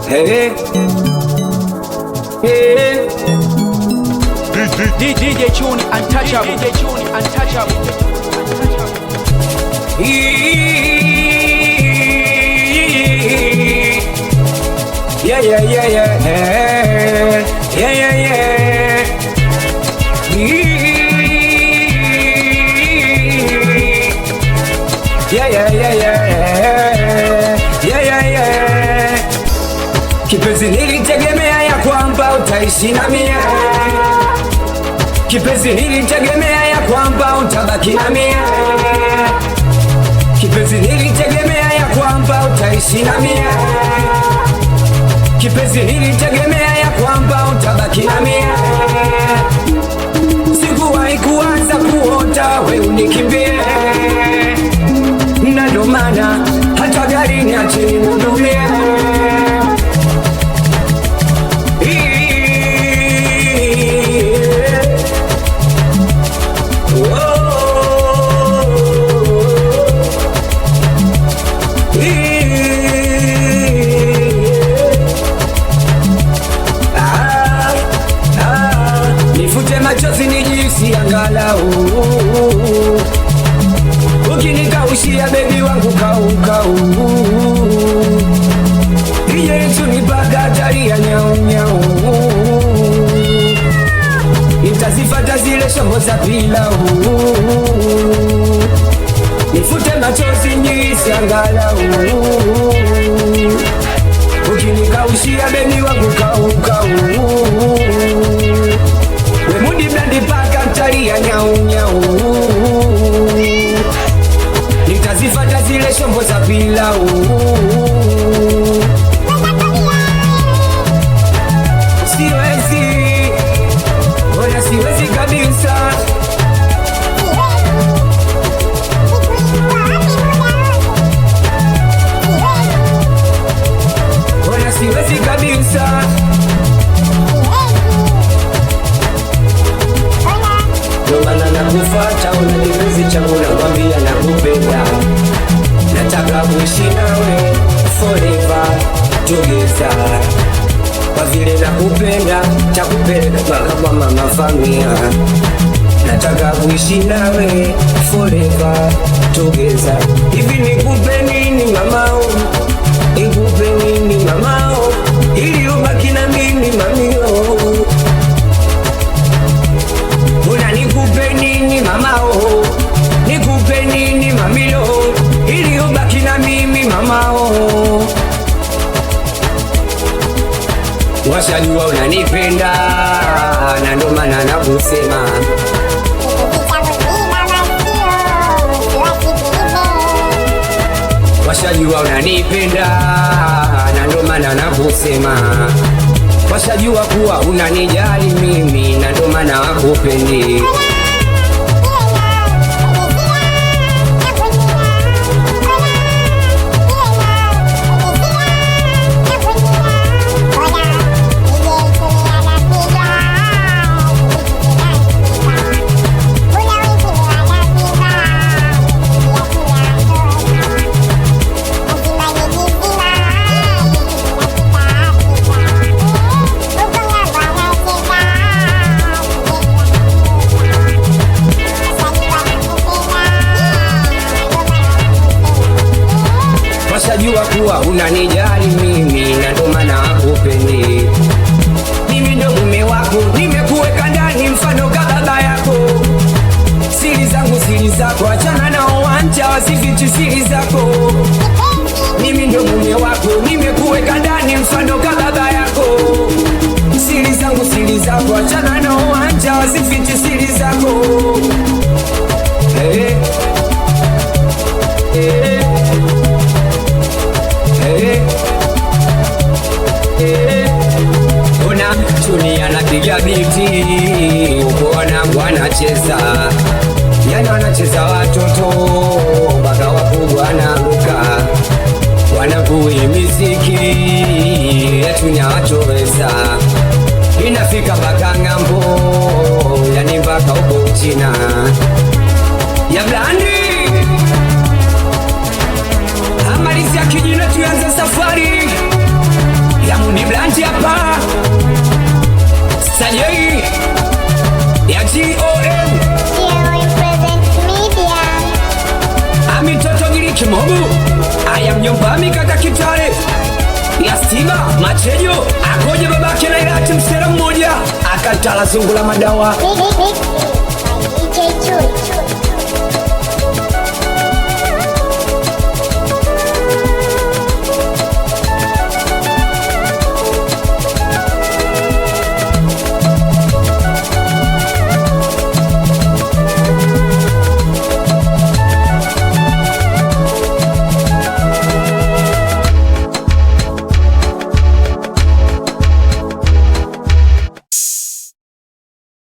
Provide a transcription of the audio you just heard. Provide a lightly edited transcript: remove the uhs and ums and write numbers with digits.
Hey, hey. DJ Chuni untouchable. DJ Chuni untouchable. Yeah, yeah, yeah, yeah, yeah, yeah, yeah. Yeah, yeah, yeah, yeah, yeah, yeah, yeah. Kipenzi nilitegemea ya kwamba utaishi na mie. Kipenzi nilitegemea ya kwamba utabaki na mie. Kipenzi nilitegemea ya kwamba utaishi na mie. Kipenzi nilitegemea ya kwamba utabaki na mie. Sikuwahi kuanza kuota we unikimbie, na ndo maana hata gari niache nihudumie. Nifute machozi nijisi angalau, ukinikaushia baby wangu kau. Iye tunipaga hatari ya nyau. Nitazifata zile shombo za pilau. Nifute machozi nijisi angalau, ukinikaushia baby wangu kau. Wemudi blandi paka hatari ya nyau. Nitazifata zile shombo za pilau. Siwezi, wala siwezi kabisa. Wala siwezi kabisa. Ndo maana nakufata, una kipenzi changu nakwambia nakupenda. Nataka kuishi nawe forever together. Kwa vile nakupenda, takupeleka mpaka kwa mama Famia. Nataka kuishi nawe forever together. Hivi nikupe nini mamao? Nikupe nini mamao? Ili ubaki na mimi mamio. Una nikupe nini mamao? Nikupe nini mamio? Ili ubaki na mimi mamao. Washajua unanipenda, na ndo maana nakusema. Washajua unanipenda, na ndo maana nakusema. Washajua kuwa unanijali mimi, na ndo maana wakupendi. Washajua kuwa unanijali mimi, na ndo maana wakupendi. Mimi ndo mume wako, nimekuweka ndani mfano kama baba yako. Siri zangu siri zako, achana nao wanja wasifichi siri zako. Mimi ndo mume wako, nimekuweka ndani mfano kama baba yako. Siri zangu siri zako, achana nao wanja wasifichi siri zako. Hey, hey. Ona Chuni anapiga biti, uko wanangu anacheza. Yani wanacheza watoto, mpaka wakubwa wanaruka. Wanangu hii miziki yetu ni hawatoweza. Inafika mpaka ng'ambo, yani mpaka uko Uchina. Ya blandi Amalizia kijina tuanze safari ya Sajei ya GOM Amitoto Gili Kimogu Aya mjomba mikaka Kitale ya Stima Machejo akoje babake na Ilati msera mmoja akatala zungu la madawa DJ Chuli.